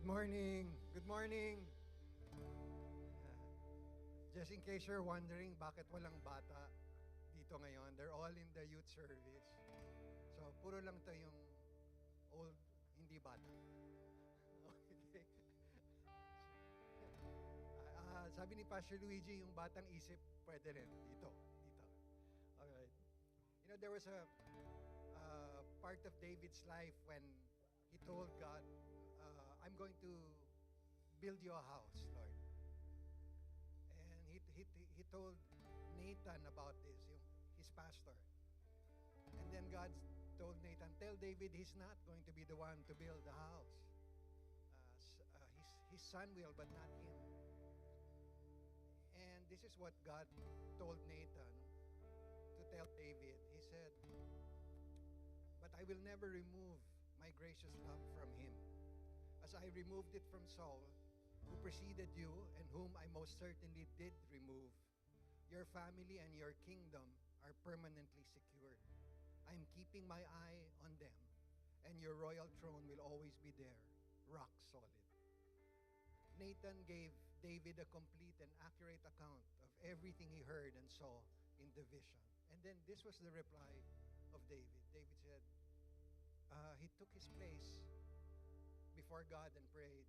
morning. Good morning. Just in case you're wondering bakit walang bata dito ngayon, they're all in the youth service. So, puro lang to yung old, hindi bata. Okay. Sabi ni Pastor Luigi, yung batang isip, pwede rin. Dito. Alright. You know, there was a part of David's life when he told God, I'm going to build you a house, Lord. And he told Nathan about this, his pastor. And then God told Nathan, tell David he's not going to be the one to build the house. His son will, but not him. And this is what God told Nathan to tell David. He said, but I will never remove my gracious love from him, as I removed it from Saul, who preceded you, and whom I most certainly did remove. Your family and your kingdom are permanently secured. I am keeping my eye on them, and your royal throne will always be there, rock solid. Nathan gave David a complete and accurate account of everything he heard and saw in the vision. And then this was the reply of David. David said, he took his place before God and prayed,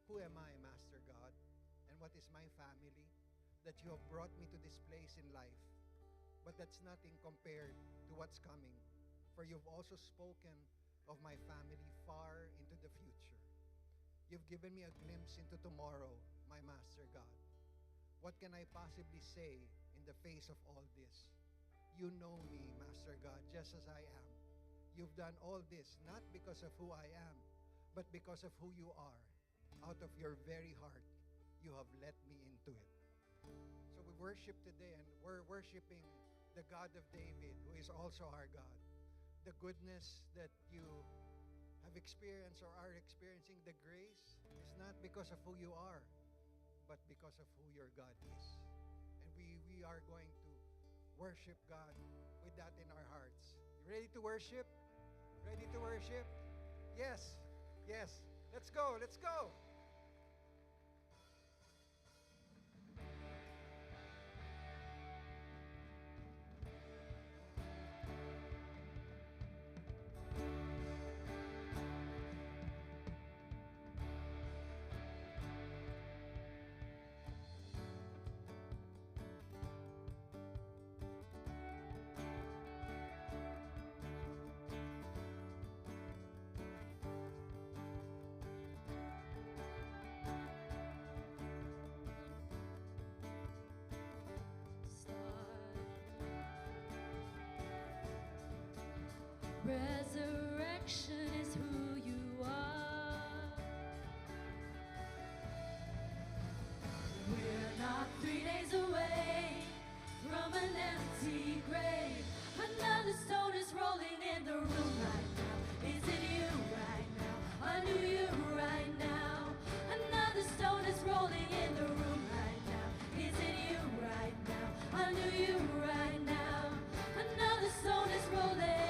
who am I, Master God? And what is my family? That you have brought me to this place in life. But that's nothing compared to what's coming. For you've also spoken of my family far into the future. You've given me a glimpse into tomorrow, my Master God. What can I possibly say in the face of all this? You know me, Master God, just as I am. You've done all this not because of who I am, but because of who you are. Out of your very heart, you have let me into it. So we worship today, and we're worshiping the God of David, who is also our God. The goodness that you have experienced or are experiencing, the grace, is not because of who you are, but because of who your God is. And we are going to worship God with that in our hearts. You ready to worship? Ready to worship? Yes. Yes. Let's go. Let's go. Resurrection is who you are. We're not 3 days away from an empty grave. Another stone is rolling in the room right now. Is it you right now? I knew you right now. Another stone is rolling in the room right now. Is it you right now? I knew you right now. Another stone is rolling.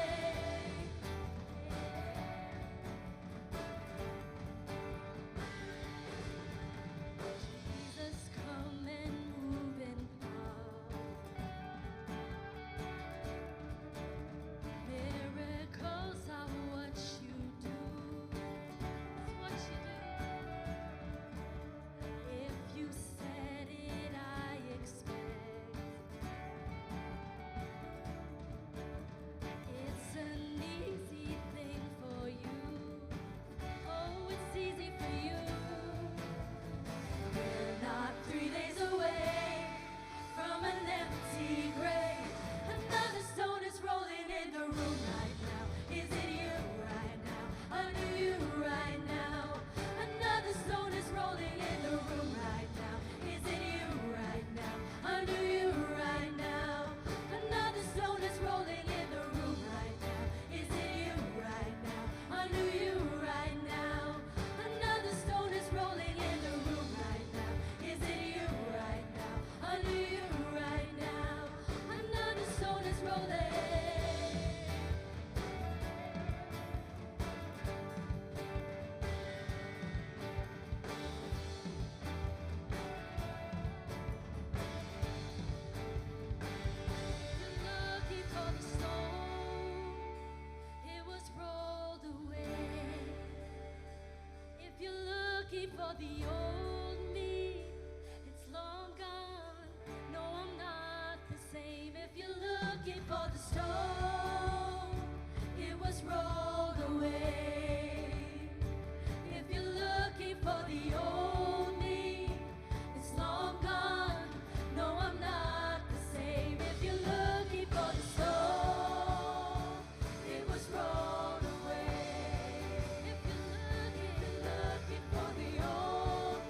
for the old me, it's long gone. No, I'm not the same. If you're looking for the stone, it was rolled away. If you're looking for the old me, it's long gone. No, I'm not the same. If you're looking for the stone, it was rolled away. If you're looking for the old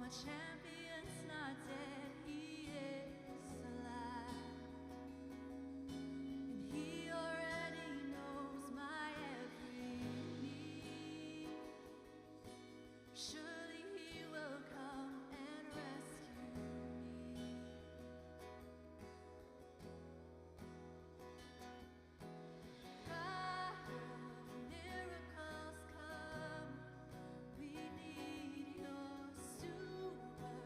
my champion's not dead, he is alive. And he already knows my every need. Surely he will come and rescue me. God of miracles, come. We need your superpower.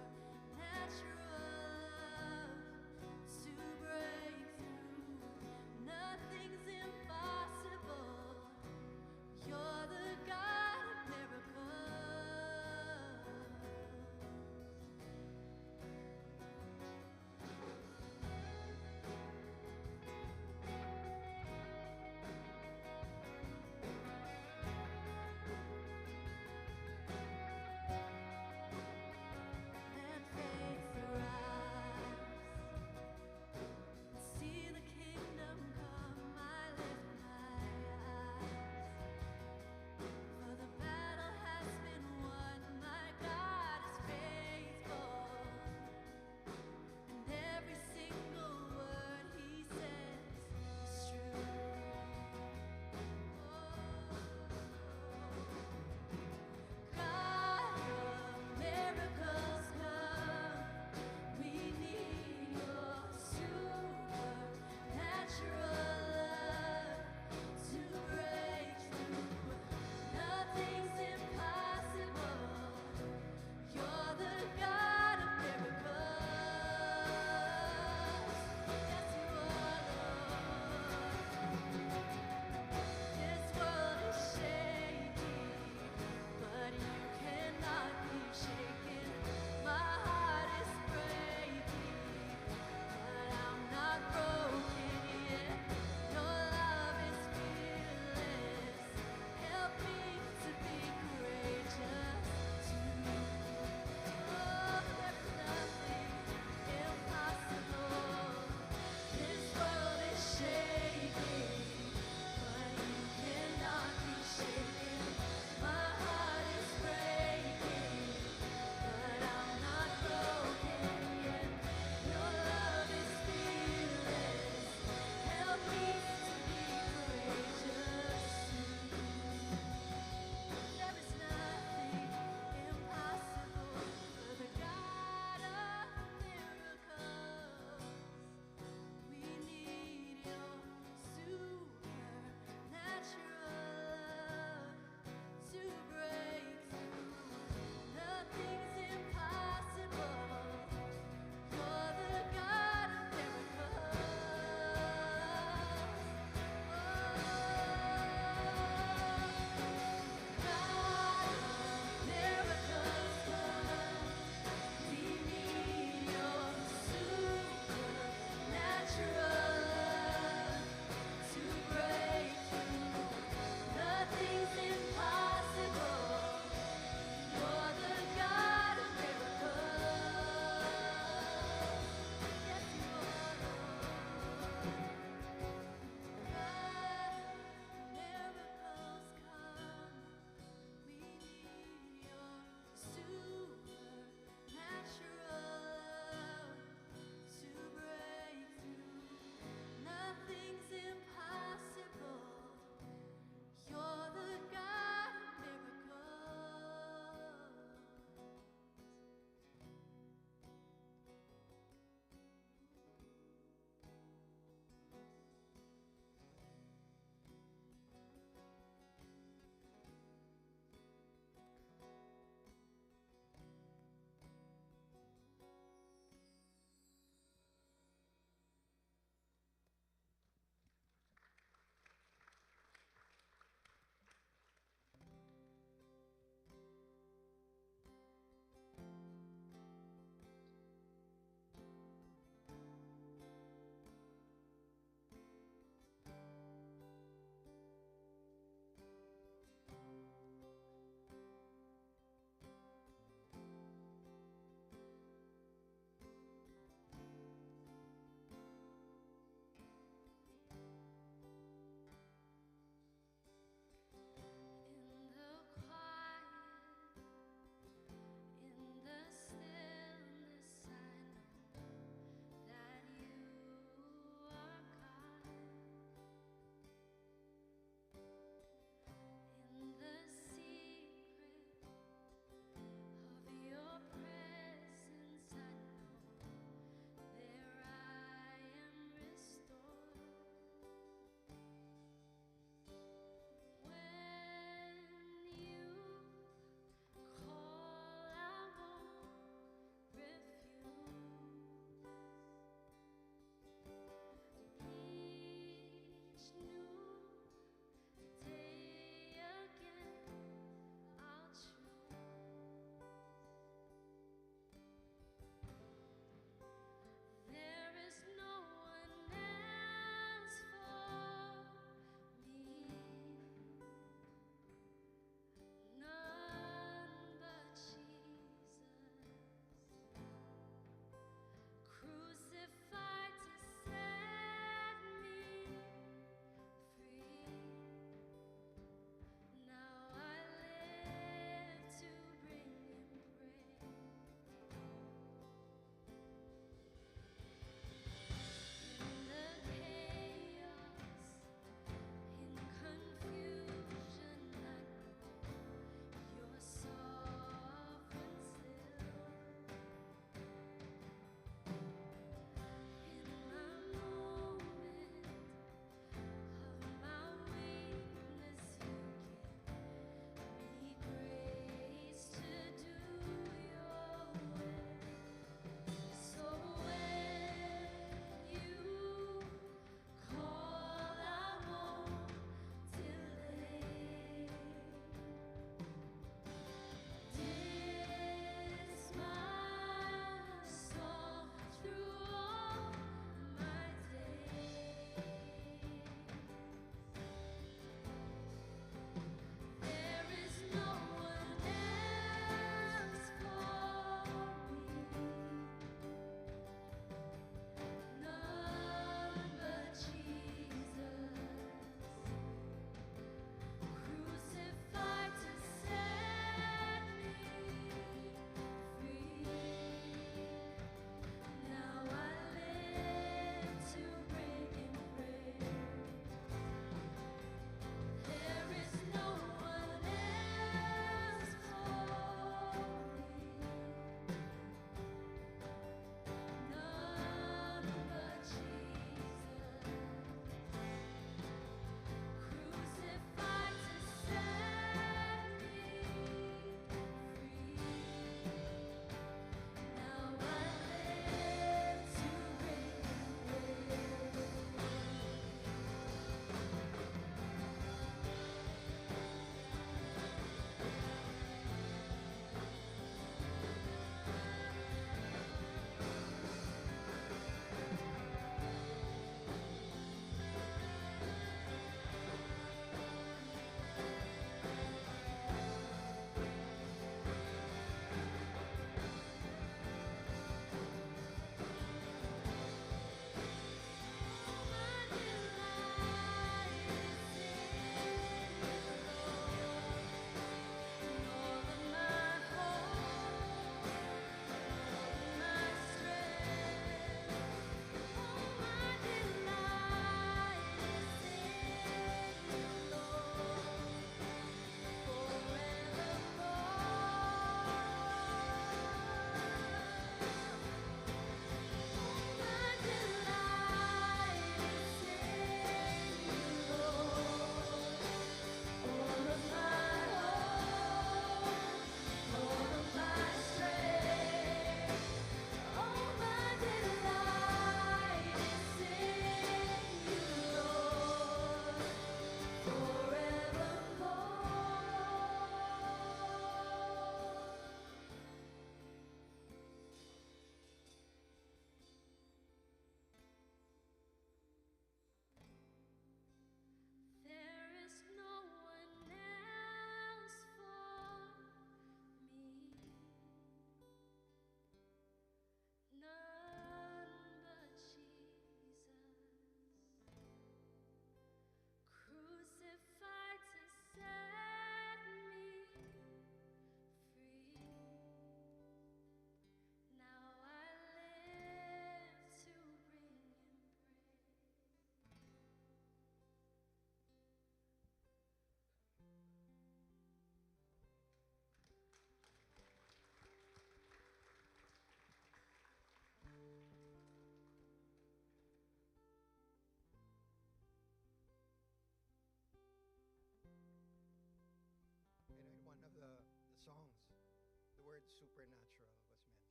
supernatural was mentioned.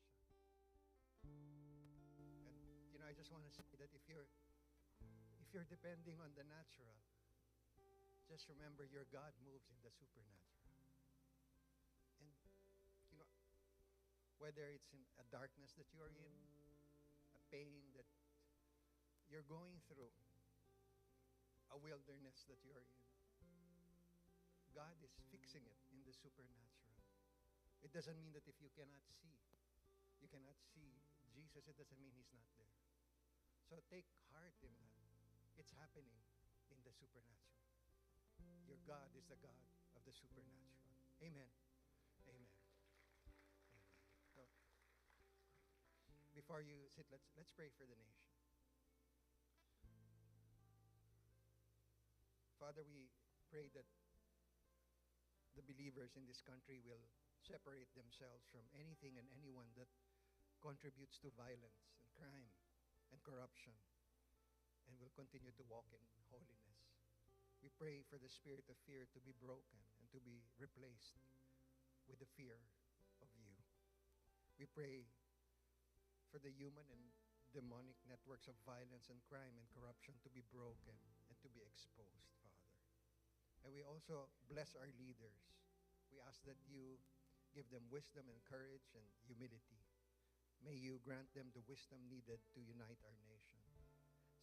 And I just want to say that if you're depending on the natural, just remember your God moves in the supernatural. And whether it's in a darkness that you are in, a pain that you're going through, a wilderness that you are in, God is fixing it in the supernatural. It doesn't mean that if you cannot see Jesus, it doesn't mean He's not there. So take heart in that. It's happening in the supernatural. Your God is the God of the supernatural. Amen. Amen. So, before you sit, let's pray for the nation. Father, we pray that the believers in this country will separate themselves from anything and anyone that contributes to violence and crime and corruption, and will continue to walk in holiness. We pray for the spirit of fear to be broken and to be replaced with the fear of you. We pray for the human and demonic networks of violence and crime and corruption to be broken and to be exposed, Father. And we also bless our leaders. We ask that you give them wisdom and courage and humility. May you grant them the wisdom needed to unite our nation,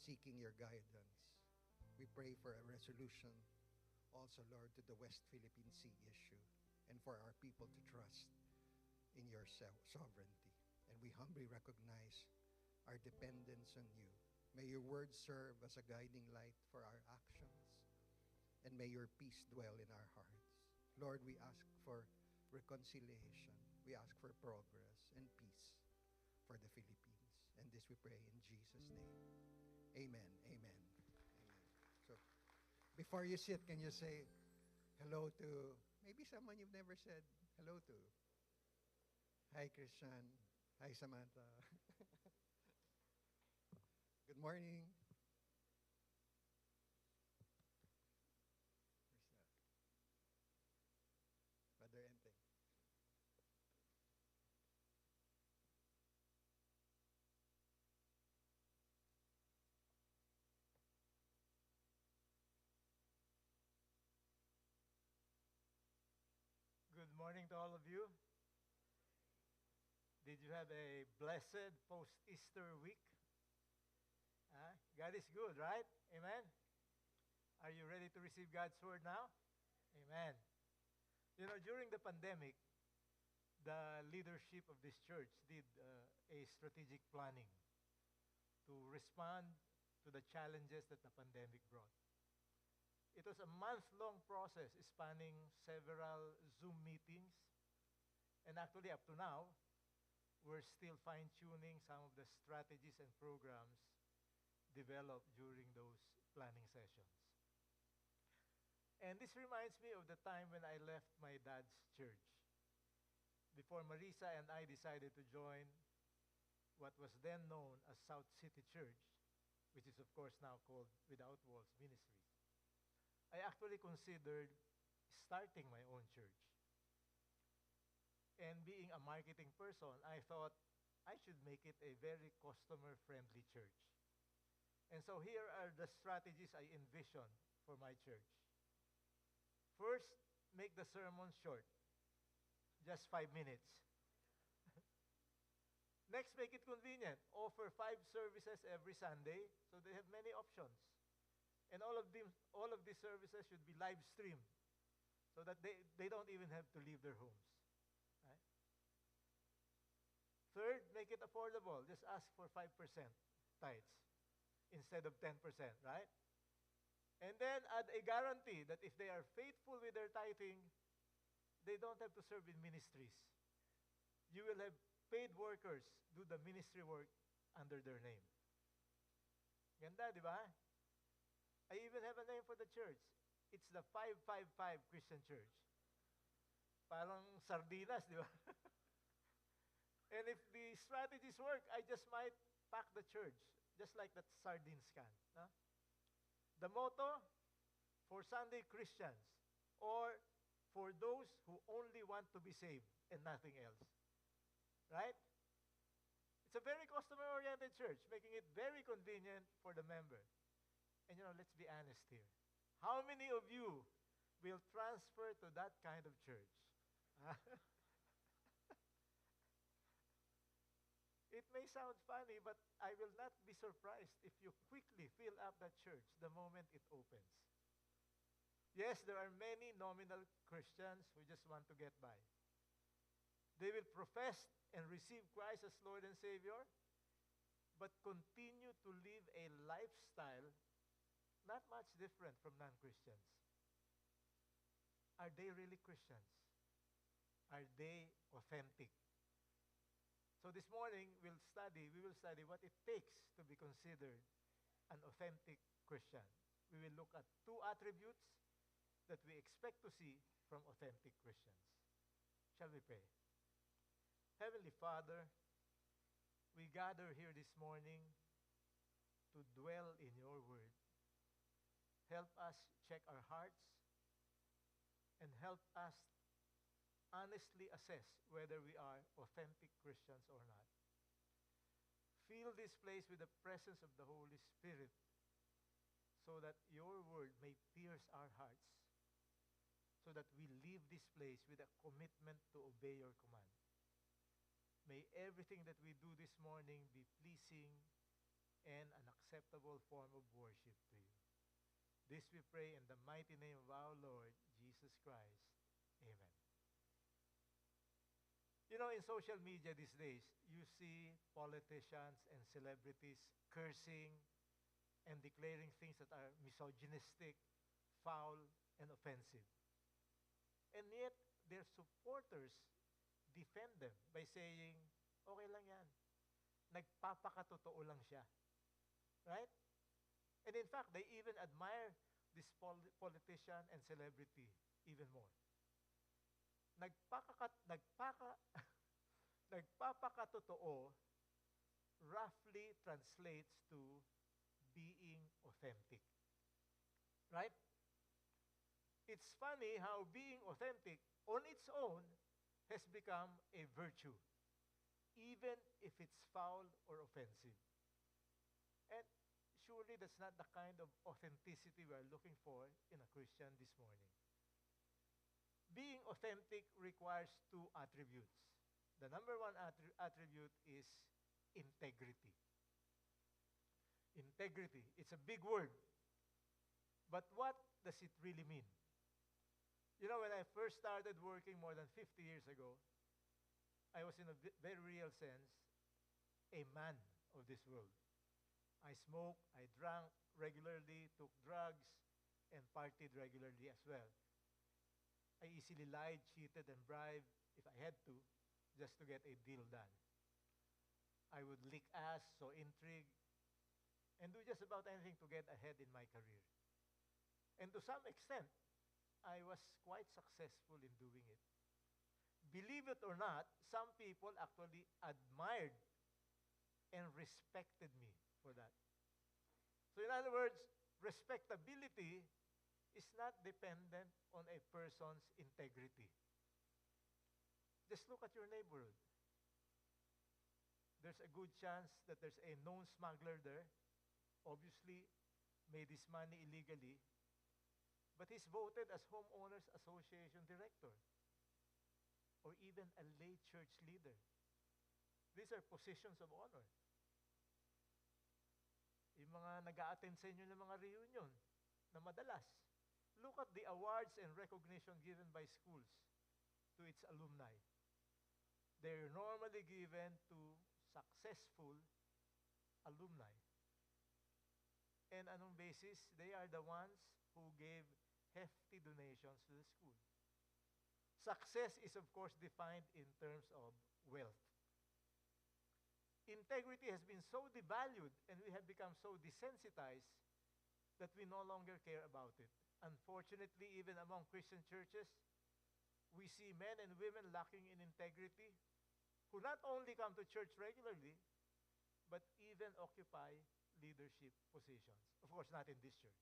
seeking your guidance. We pray for a resolution also, Lord, to the West Philippine Sea issue, and for our people to trust in your sovereignty. And we humbly recognize our dependence on you. May your word serve as a guiding light for our actions, and may your peace dwell in our hearts. Lord, we ask for reconciliation. We ask for progress and peace for the Philippines. And this we pray in Jesus' name. Amen. Amen. So, before you sit, can you say hello to maybe someone you've never said hello to? Hi, Christian. Hi, Samantha. Good morning. Where's Brother Enteng? Good morning to all of you. Did you have a blessed post-Easter week? God is good, right? Amen? Are you ready to receive God's word now? Amen. During the pandemic, the leadership of this church did a strategic planning to respond to the challenges that the pandemic brought. It was a month-long process spanning several Zoom meetings. And actually, up to now, we're still fine-tuning some of the strategies and programs developed during those planning sessions. And this reminds me of the time when I left my dad's church. Before Marisa and I decided to join what was then known as South City Church, which is of course now called Without Walls Ministries, I actually considered starting my own church. And being a marketing person, I thought I should make it a very customer-friendly church. And so here are the strategies I envisioned for my church. First, make the sermon short, just 5 minutes. Next, make it convenient. Offer 5 services every Sunday, so they have many options. And all of these services should be live streamed, so that they don't even have to leave their homes. Right? Third, make it affordable. Just ask for 5% tithes instead of 10%, right? And then add a guarantee that if they are faithful with their tithing, they don't have to serve in ministries. You will have paid workers do the ministry work under their name. Ganda, di ba? I even have a name for the church. It's the 555 Christian Church. Parang sardinas, di ba? And if the strategies work, I just might pack the church, just like that sardines can. Huh? The motto, for Sunday Christians, or for those who only want to be saved and nothing else. Right? It's a very customer-oriented church, making it very convenient for the member. And let's be honest here. How many of you will transfer to that kind of church? It may sound funny, but I will not be surprised if you quickly fill up that church the moment it opens. Yes, there are many nominal Christians who just want to get by. They will profess and receive Christ as Lord and Savior, but continue to live a lifestyle not much different from non-Christians. Are they really Christians? Are they authentic? So this morning, we will study what it takes to be considered an authentic Christian. We will look at two attributes that we expect to see from authentic Christians. Shall we pray? Heavenly Father, we gather here this morning to dwell in your word. Help us check our hearts and help us honestly assess whether we are authentic Christians or not. Fill this place with the presence of the Holy Spirit so that your word may pierce our hearts, so that we leave this place with a commitment to obey your command. May everything that we do this morning be pleasing and an acceptable form of worship to you. This we pray in the mighty name of our Lord, Jesus Christ. Amen. In social media these days, you see politicians and celebrities cursing and declaring things that are misogynistic, foul, and offensive. And yet, their supporters defend them by saying, okay lang yan. Nagpapakatotoo lang siya. Right? And in fact, they even admire this politician and celebrity even more. Nagpapakatotoo roughly translates to being authentic. Right? It's funny how being authentic on its own has become a virtue, even if it's foul or offensive. And surely that's not the kind of authenticity we are looking for in a Christian this morning. Being authentic requires two attributes. The number one attribute is integrity. Integrity, it's a big word. But what does it really mean? When I first started working more than 50 years ago, I was in a very real sense a man of this world. I smoked, I drank regularly, took drugs, and partied regularly as well. I easily lied, cheated, and bribed, if I had to, just to get a deal done. I would lick ass, sow intrigue, and do just about anything to get ahead in my career. And to some extent, I was quite successful in doing it. Believe it or not, some people actually admired and respected me for that. So in other words, respectability is not dependent on a person's integrity. Just look at your neighborhood. There's a good chance that there's a known smuggler there, obviously made his money illegally, but he's voted as Homeowners Association Director or even a lay church leader. These are positions of honor. Yung mga nag-a-attend sa inyo ng mga reunion na madalas, look at the awards and recognition given by schools to its alumni. They're normally given to successful alumni. And anong basis? They are the ones who gave hefty donations to the school. Success is, of course, defined in terms of wealth. Integrity has been so devalued and we have become so desensitized that we no longer care about it. Unfortunately, even among Christian churches, we see men and women lacking in integrity who not only come to church regularly, but even occupy leadership positions. Of course, not in this church.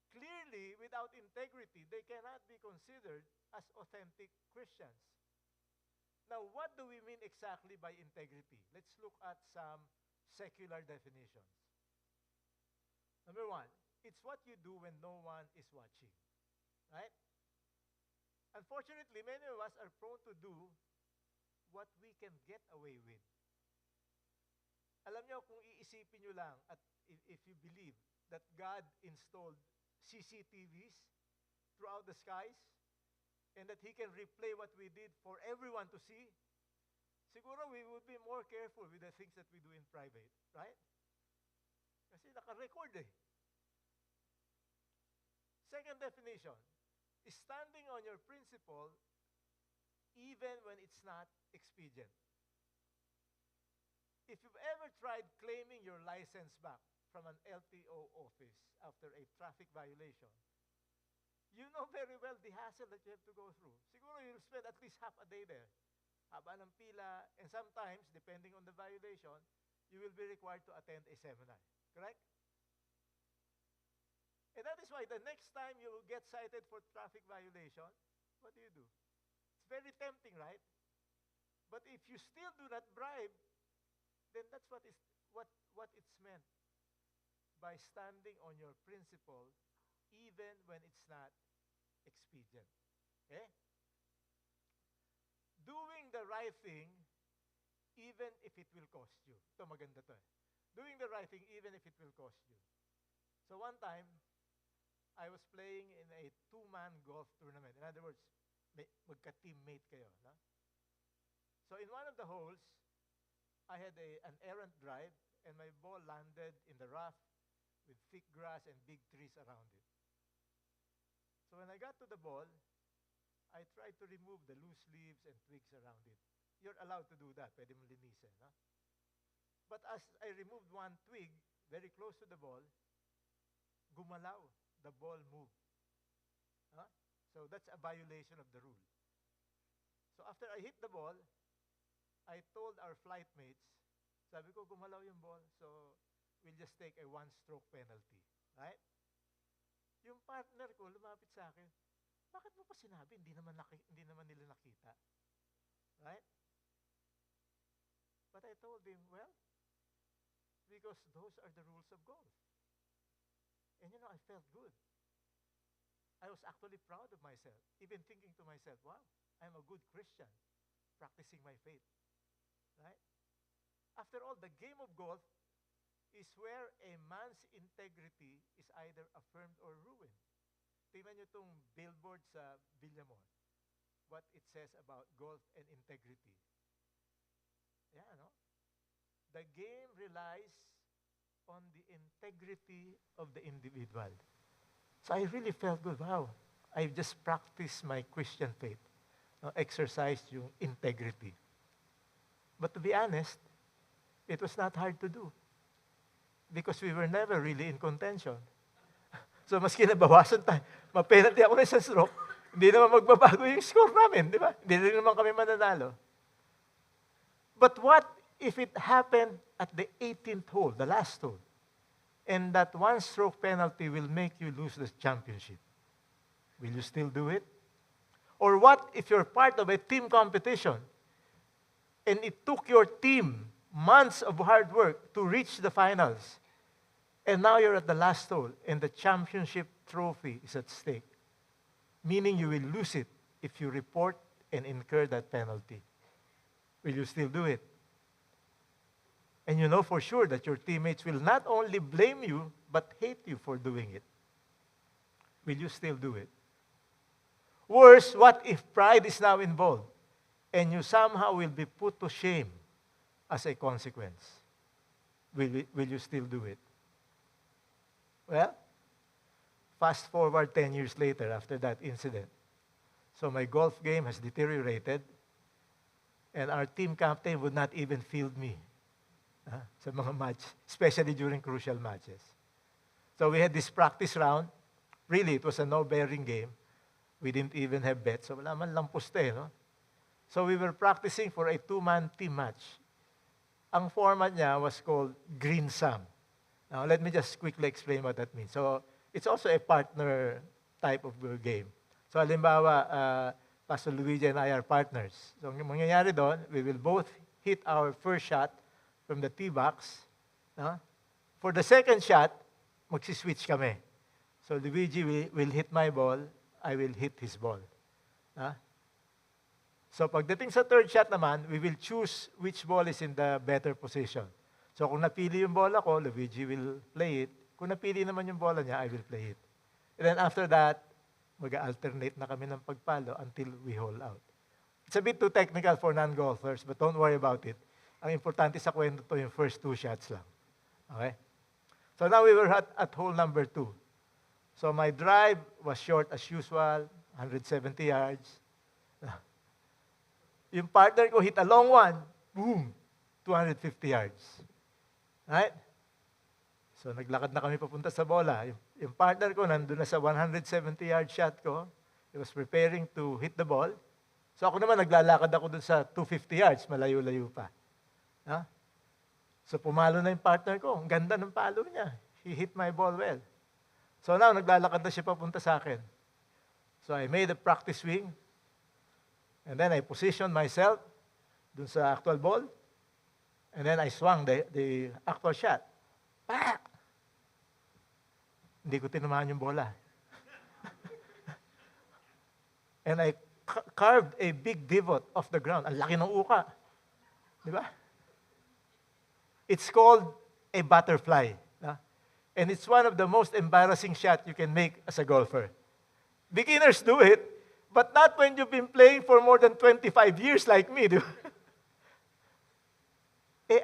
Clearly, without integrity, they cannot be considered as authentic Christians. Now, what do we mean exactly by integrity? Let's look at some secular definitions. Number one, it's what you do when no one is watching. Right? Unfortunately, many of us are prone to do what we can get away with. Alam nyo, kung iisipin nyo lang, at if you believe that God installed CCTVs throughout the skies, and that He can replay what we did for everyone to see, siguro we would be more careful with the things that we do in private, right? Kasi naka-record eh. Second definition is standing on your principle even when it's not expedient. If you've ever tried claiming your license back from an LTO office after a traffic violation, you know very well the hassle that you have to go through. Siguro you'll spend at least half a day there. Haba ng pila, and sometimes, depending on the violation, you will be required to attend a seminar. Correct? And that is why the next time you will get cited for traffic violation, what do? It's very tempting, right? But if you still do not bribe, then that's what it's meant by standing on your principle even when it's not expedient. Okay? Doing the right thing even if it will cost you. Ito maganda to eh. Doing the right thing even if it will cost you. So one time, I was playing in a two-man golf tournament. In other words, magka-teammate kayo. No? So in one of the holes, I had an errant drive, and my ball landed in the rough with thick grass and big trees around it. So when I got to the ball, I tried to remove the loose leaves and twigs around it. You're allowed to do that. Pwede mong linisin. No? But as I removed one twig very close to the ball, gumalaw. The ball moved. Huh? So that's a violation of the rule. So after I hit the ball, I told our flight mates, sabi ko, gumalaw yung ball, so we'll just take a one-stroke penalty. Right? Yung partner ko, lumapit sa akin, bakit mo pa sinabi? Hindi naman nila nakita. Right? But I told him, well, because those are the rules of golf. And I felt good. I was actually proud of myself, even thinking to myself, wow, I'm a good Christian, practicing my faith. Right? After all, the game of golf is where a man's integrity is either affirmed or ruined. Tingnan nyo itong billboard sa Villamor, what it says about golf and integrity. Yeah, no? The game relies on the integrity of the individual. So I really felt good. Wow, I've just practiced my Christian faith. Exercised yung integrity. But to be honest, it was not hard to do. Because we were never really in contention. So maski nabawasan tayo, ma-penalty ako na isang stroke, hindi naman magbabago yung score namin, di ba? Hindi rin naman kami mananalo. But what if it happened at the 18th hole, the last hole, and that one-stroke penalty will make you lose the championship? Will you still do it? Or what if you're part of a team competition, and it took your team months of hard work to reach the finals, and now you're at the last hole, and the championship trophy is at stake, meaning you will lose it if you report and incur that penalty. Will you still do it? And you know for sure that your teammates will not only blame you, but hate you for doing it. Will you still do it? Worse, what if pride is now involved, and you somehow will be put to shame as a consequence? Will you still do it? Well, fast forward 10 years later after that incident. So my golf game has deteriorated, and our team captain would not even field me sa mga match, especially during crucial matches. So we had this practice round. Really, it was a no-bearing game. We didn't even have bets, so wala man lang poste, no? So we were practicing for a two-man team match. Ang format niya was called Green Sam. Now, let me just quickly explain what that means. So, it's also a partner type of game. So, halimbawa, Pastor Luigi and I are partners. So, ang mangyayari doon, we will both hit our first shot from the tee box. No? For the second shot, magsiswitch kami. So, Luigi will hit my ball, I will hit his ball. No? So, pagdating sa third shot naman, we will choose which ball is in the better position. So, kung napili yung bola ko, Luigi will play it. Kung napili naman yung bola niya, I will play it. And then after that, mag-alternate na kami ng pagpalo until we hole out. It's a bit too technical for non-golfers, but don't worry about it. Ang importante sa kwento to yung first 2 shots lang. Okay? So now we were at hole number 2. So my drive was short as usual, 170 yards. Yung partner ko hit a long one, boom, 250 yards. Right? So naglakad na kami papunta sa bola. Yung partner ko nandun na sa 170-yard shot ko. He was preparing to hit the ball. So ako naman naglalakad ako dun sa 250 yards, malayo-layo pa. Huh? So pumalo na yung partner ko. Ang ganda ng palo niya. He hit my ball well. So now naglalakad na siya papunta sa akin. So I made a practice swing. And then I positioned myself dun sa actual ball. And then I swung the actual shot. Pak! Hindi ko tinamaan yung bola. And I carved a big divot off the ground. Ang laki ng uka. Di ba? It's called a butterfly. No? And it's one of the most embarrassing shots you can make as a golfer. Beginners do it, but not when you've been playing for more than 25 years like me. Di ba?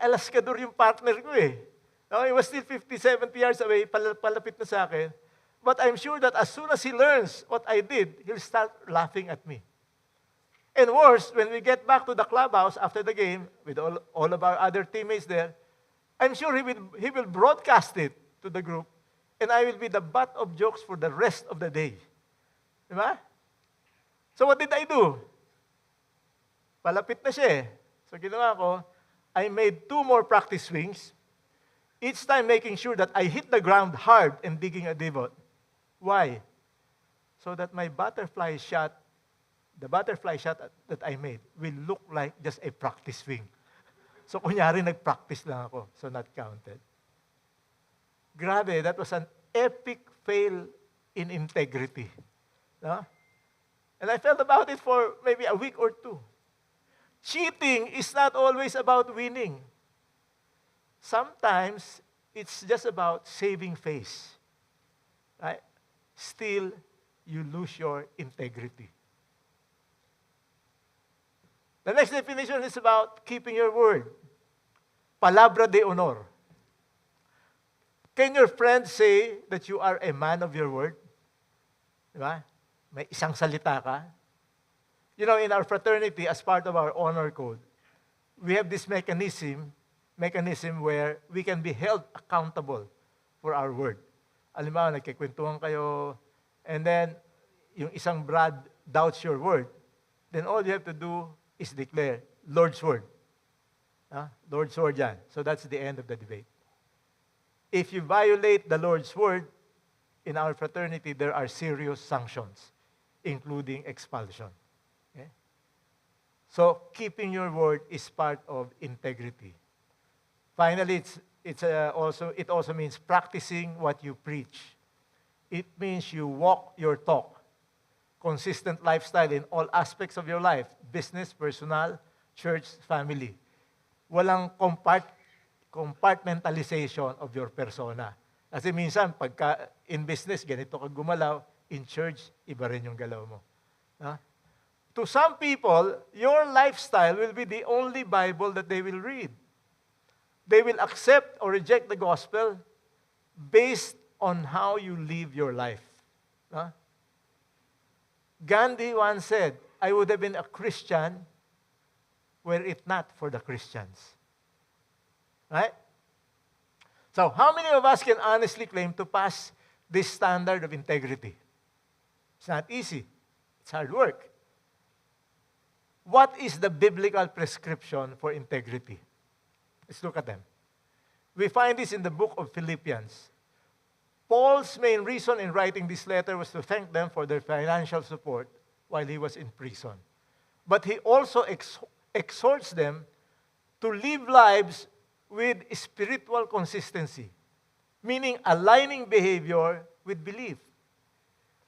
Alaskador yung partner ko eh. No, he was still 50, 70 yards away, palapit na sa akin. But I'm sure that as soon as he learns what I did, he'll start laughing at me. And worse, when we get back to the clubhouse after the game, with all of our other teammates there, I'm sure he will broadcast it to the group, and I will be the butt of jokes for the rest of the day. Diba? So what did I do? Palapit na siya eh. So ginawa ko, I made 2 more practice swings, each time making sure that I hit the ground hard and digging a divot. Why? So that my butterfly shot, the butterfly shot that I made, will look like just a practice swing. So kunyari nag-practice lang ako, so not counted. Grabe, that was an epic fail in integrity. No? And I felt about it for maybe a week or 2. Cheating is not always about winning. Sometimes, it's just about saving face. Right? Still, you lose your integrity. The next definition is about keeping your word. Palabra de honor. Can your friend say that you are a man of your word? Diba? May isang salita ka. You know, in our fraternity, as part of our honor code, we have this mechanism where we can be held accountable for our word. Halimbawa, nagkikwentuhan kayo, and then yung isang Brad doubts your word, then all you have to do is declare, Lord's word. Lord's word yan. So that's the end of the debate. If you violate the Lord's word, in our fraternity, there are serious sanctions, including expulsion. Okay? So keeping your word is part of integrity. Finally, it also means practicing what you preach. It means you walk your talk. Consistent lifestyle in all aspects of your life, business, personal, church, family. Walang compartmentalization of your persona. Kasi minsan, pagka in business, ganito ka gumalaw, in church, iba rin yung galaw mo. To some people, your lifestyle will be the only Bible that they will read. They will accept or reject the gospel based on how you live your life. Gandhi once said, I would have been a Christian were it not for the Christians. Right? So, how many of us can honestly claim to pass this standard of integrity? It's not easy. It's hard work. What is the biblical prescription for integrity? Let's look at them. We find this in the book of Philippians. Paul's main reason in writing this letter was to thank them for their financial support while he was in prison. But he also exhorts them to live lives with spiritual consistency, meaning aligning behavior with belief.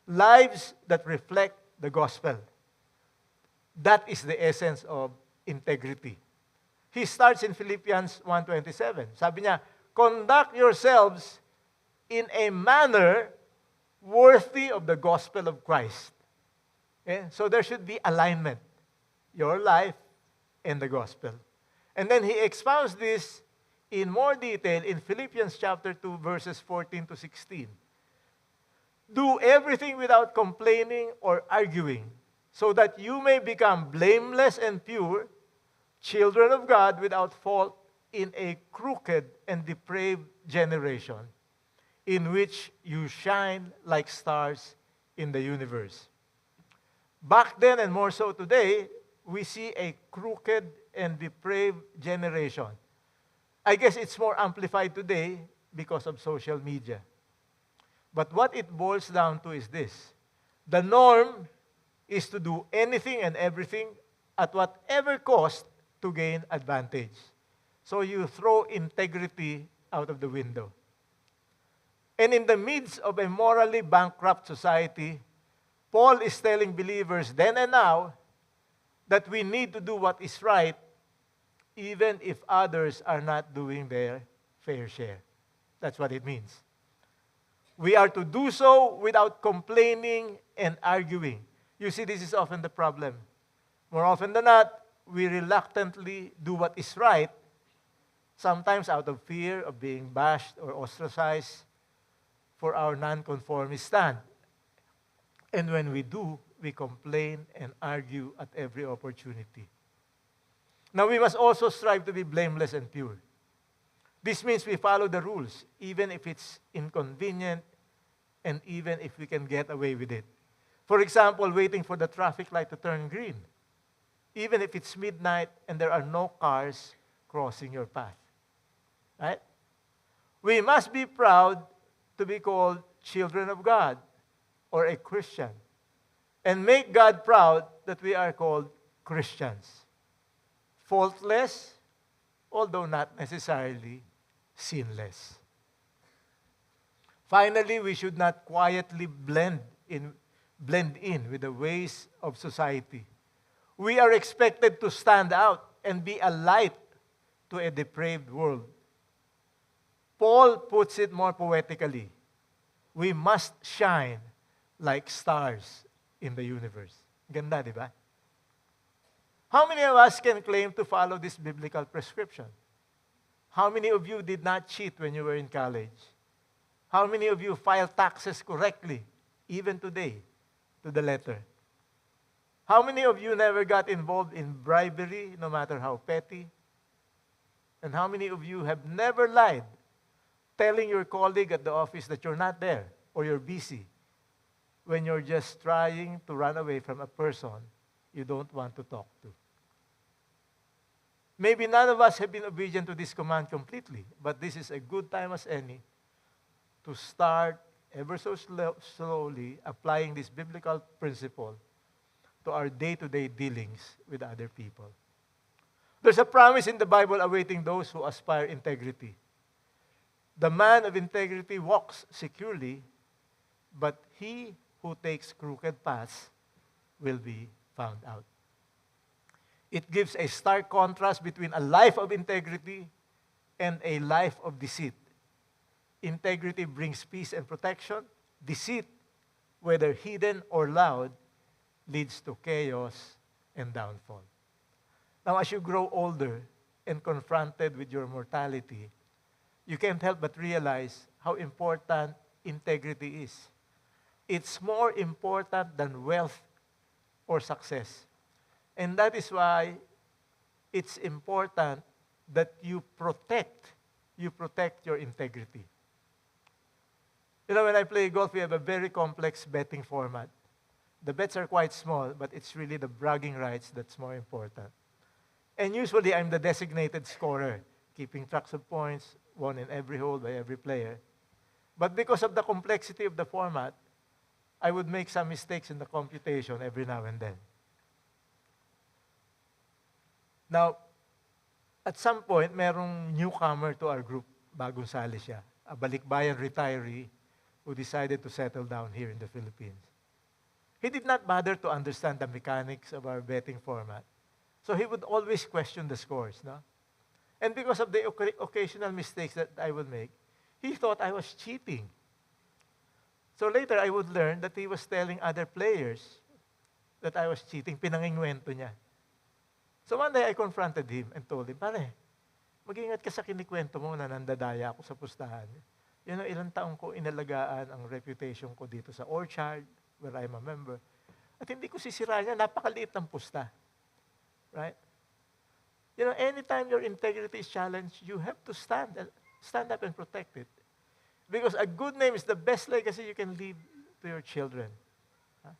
Lives that reflect the gospel. That is the essence of integrity. He starts in Philippians 1:27. Sabi niya, conduct yourselves in a manner worthy of the gospel of Christ. Okay? So there should be alignment. Your life and the gospel. And then he expounds this in more detail in Philippians chapter 2, verses 14 to 16. Do everything without complaining or arguing, so that you may become blameless and pure, children of God without fault in a crooked and depraved generation, in which you shine like stars in the universe. Back then, and more so today, we see a crooked and depraved generation. I guess it's more amplified today because of social media. But what it boils down to is this. The norm is to do anything and everything at whatever cost to gain advantage. So you throw integrity out of the window. And in the midst of a morally bankrupt society, Paul is telling believers then and now that we need to do what is right even if others are not doing their fair share. That's what it means. We are to do so without complaining and arguing. You see, this is often the problem. More often than not, we reluctantly do what is right, sometimes out of fear of being bashed or ostracized for our nonconformist stand. And when we do, we complain and argue at every opportunity. Now, we must also strive to be blameless and pure. This means we follow the rules, even if it's inconvenient and even if we can get away with it. For example, waiting for the traffic light to turn green, even if it's midnight and there are no cars crossing your path. Right? We must be proud to be called children of God or a Christian, and make God proud that we are called Christians. Faultless, although not necessarily sinless. Finally, we should not quietly blend in with the ways of society. We are expected to stand out and be a light to a depraved world. Paul puts it more poetically. We must shine like stars in the universe. Ganda, di ba? How many of us can claim to follow this biblical prescription? How many of you did not cheat when you were in college? How many of you filed taxes correctly, even today, to the letter? How many of you never got involved in bribery, no matter how petty? And how many of you have never lied, telling your colleague at the office that you're not there or you're busy, when you're just trying to run away from a person you don't want to talk to? Maybe none of us have been obedient to this command completely, but this is a good time as any to start ever so slowly applying this biblical principle to our day-to-day dealings with other people. There's a promise in the Bible awaiting those who aspire integrity. The man of integrity walks securely, but he who takes crooked paths will be found out. It gives a stark contrast between a life of integrity and a life of deceit. Integrity brings peace and protection. Deceit, whether hidden or loud, leads to chaos and downfall. Now, as you grow older and confronted with your mortality, you can't help but realize how important integrity is. It's more important than wealth or success. And that is why it's important that you protect your integrity. You know, when I play golf, we have a very complex betting format. The bets are quite small, but it's really the bragging rights that's more important. And usually, I'm the designated scorer, keeping tracks of points, won in every hole by every player. But because of the complexity of the format, I would make some mistakes in the computation every now and then. Now, at some point, merong newcomer to our group, bagong sali siya, a balikbayan retiree who decided to settle down here in the Philippines. He did not bother to understand the mechanics of our betting format. So he would always question the scores. No? And because of the occasional mistakes that I would make, he thought I was cheating. So later, I would learn that he was telling other players that I was cheating. Pinangingwento niya. So one day, I confronted him and told him, pare, mag-ingat ka sa kinikwento mo na nandadaya ako sa pustahan. Yun ang ilang taong ko inalagaan ang reputation ko dito sa Orchard, where I'm a member. At hindi ko sisiraan niya, napakaliit ng pusta. Right? You know, anytime your integrity is challenged, you have to stand up and protect it. Because a good name is the best legacy you can leave to your children. Huh?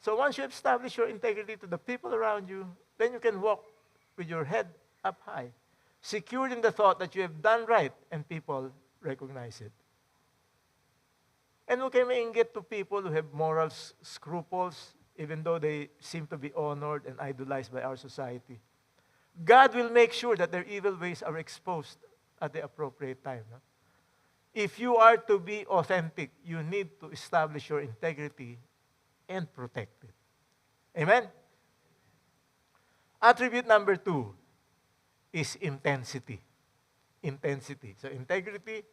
So once you establish your integrity to the people around you, then you can walk with your head up high, secured in the thought that you have done right and people recognize it. And huwag kayo mainggit to people who have moral scruples, even though they seem to be honored and idolized by our society. God will make sure that their evil ways are exposed at the appropriate time. No? If you are to be authentic, you need to establish your integrity and protect it. Amen? Attribute number 2 is intensity. Intensity. So integrity,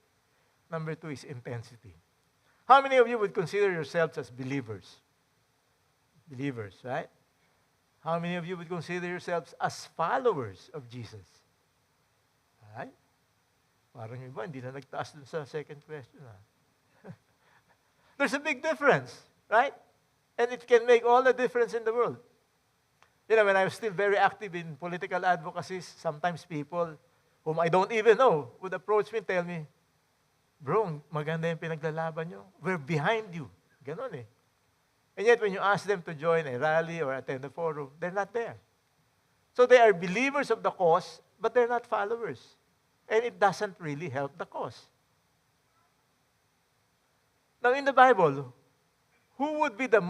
number 2 is intensity. How many of you would consider yourselves as believers? Believers, right? How many of you would consider yourselves as followers of Jesus? Right? Parang iba, hindi na nagtaas dun sa second question. There's a big difference, right? And it can make all the difference in the world. You know, when I was still very active in political advocacies, sometimes people whom I don't even know would approach me and tell me, bro, maganda yung pinaglalaban nyo. We're behind you. Ganon eh. And yet, when you ask them to join a rally or attend a forum, they're not there. So they are believers of the cause, but they're not followers. And it doesn't really help the cause. Now, in the Bible, who would be the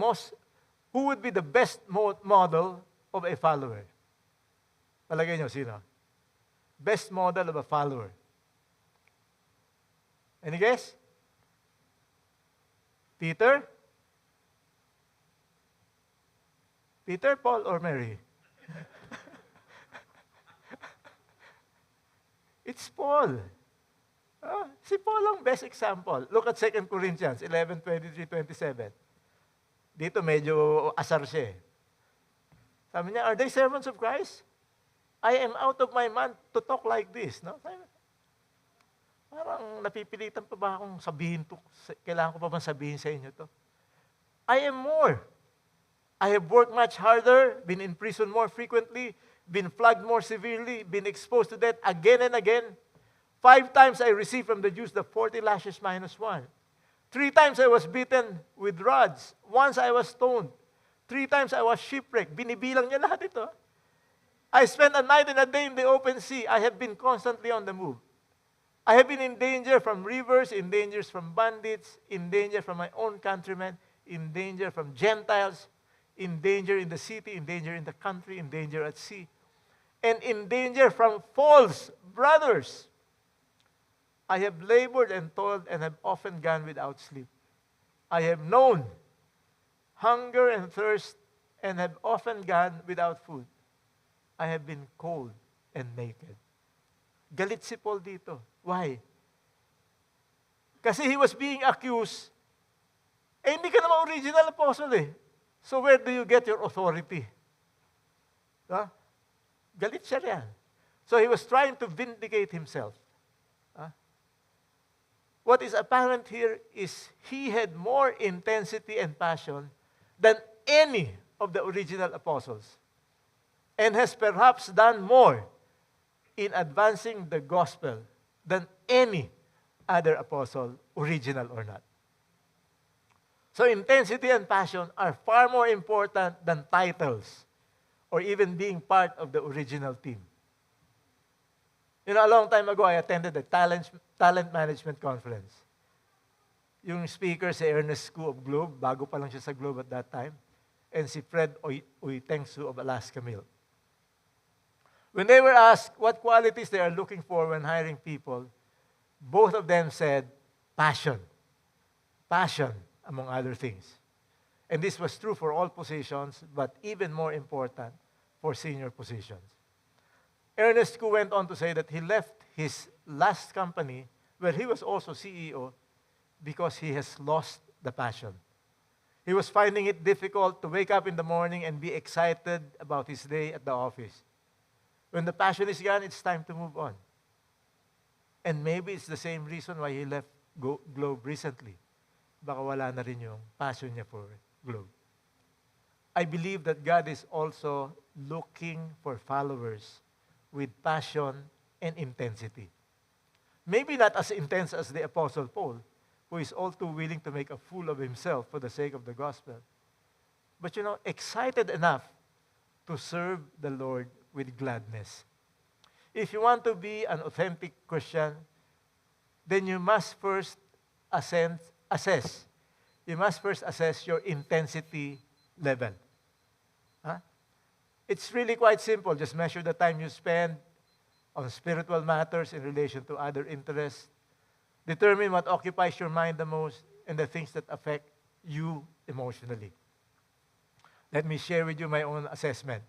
best model of a follower? Palagay nyo, sino? Best model of a follower. Any guess? Peter? Peter, Paul, or Mary? It's Paul. Si Paul ang best example. Look at 2 Corinthians 11:23-27. Dito medyo asar siya eh. Sabi niya, are they servants of Christ? I am out of my mind to talk like this. No? Parang napipilitan pa ba akong sabihin to? Kailangan ko pa bang sabihin sa inyo to? I am more. I have worked much harder, been in prison more frequently, been flogged more severely, been exposed to death again and again. 5 times I received from the Jews the 40 lashes minus 1. 3 times I was beaten with rods. Once I was stoned. 3 times I was shipwrecked. Binibilang niya lahat ito. I spent a night and a day in the open sea. I have been constantly on the move. I have been in danger from rivers, in danger from bandits, in danger from my own countrymen, in danger from Gentiles, in danger in the city, in danger in the country, in danger at sea, and in danger from false brothers. I have labored and toiled and have often gone without sleep. I have known hunger and thirst and have often gone without food. I have been cold and naked. Galit si Paul dito. Why? Kasi he was being accused. Hindi ka naman original apostle eh. So where do you get your authority? Huh? Galit siya riyan. So he was trying to vindicate himself. Huh? What is apparent here is he had more intensity and passion than any of the original apostles, and has perhaps done more in advancing the gospel than any other apostle, original or not. So intensity and passion are far more important than titles or even being part of the original team. You know, a long time ago, I attended a talent management conference. yung speaker si Ernest Koo of Globe, bago pa lang siya sa Globe at that time, and si Fred Uytengsu of Alaska Milk. When they were asked what qualities they are looking for when hiring people, both of them said, passion. Passion, among other things. And this was true for all positions, but even more important for senior positions. Ernest Koo went on to say that he left his last company, where he was also CEO, because he has lost the passion. He was finding it difficult to wake up in the morning and be excited about his day at the office. When the passion is gone, it's time to move on. And maybe it's the same reason why he left Globe recently. Baka wala na rin yung passion niya for Globe. I believe that God is also looking for followers with passion and intensity. Maybe not as intense as the Apostle Paul, who is all too willing to make a fool of himself for the sake of the gospel. But excited enough to serve the Lord with gladness. If you want to be an authentic Christian, then you must first assess. You must first assess your intensity level. Huh? It's really quite simple. Just measure the time you spend on spiritual matters in relation to other interests. Determine what occupies your mind the most and the things that affect you emotionally. Let me share with you my own assessment.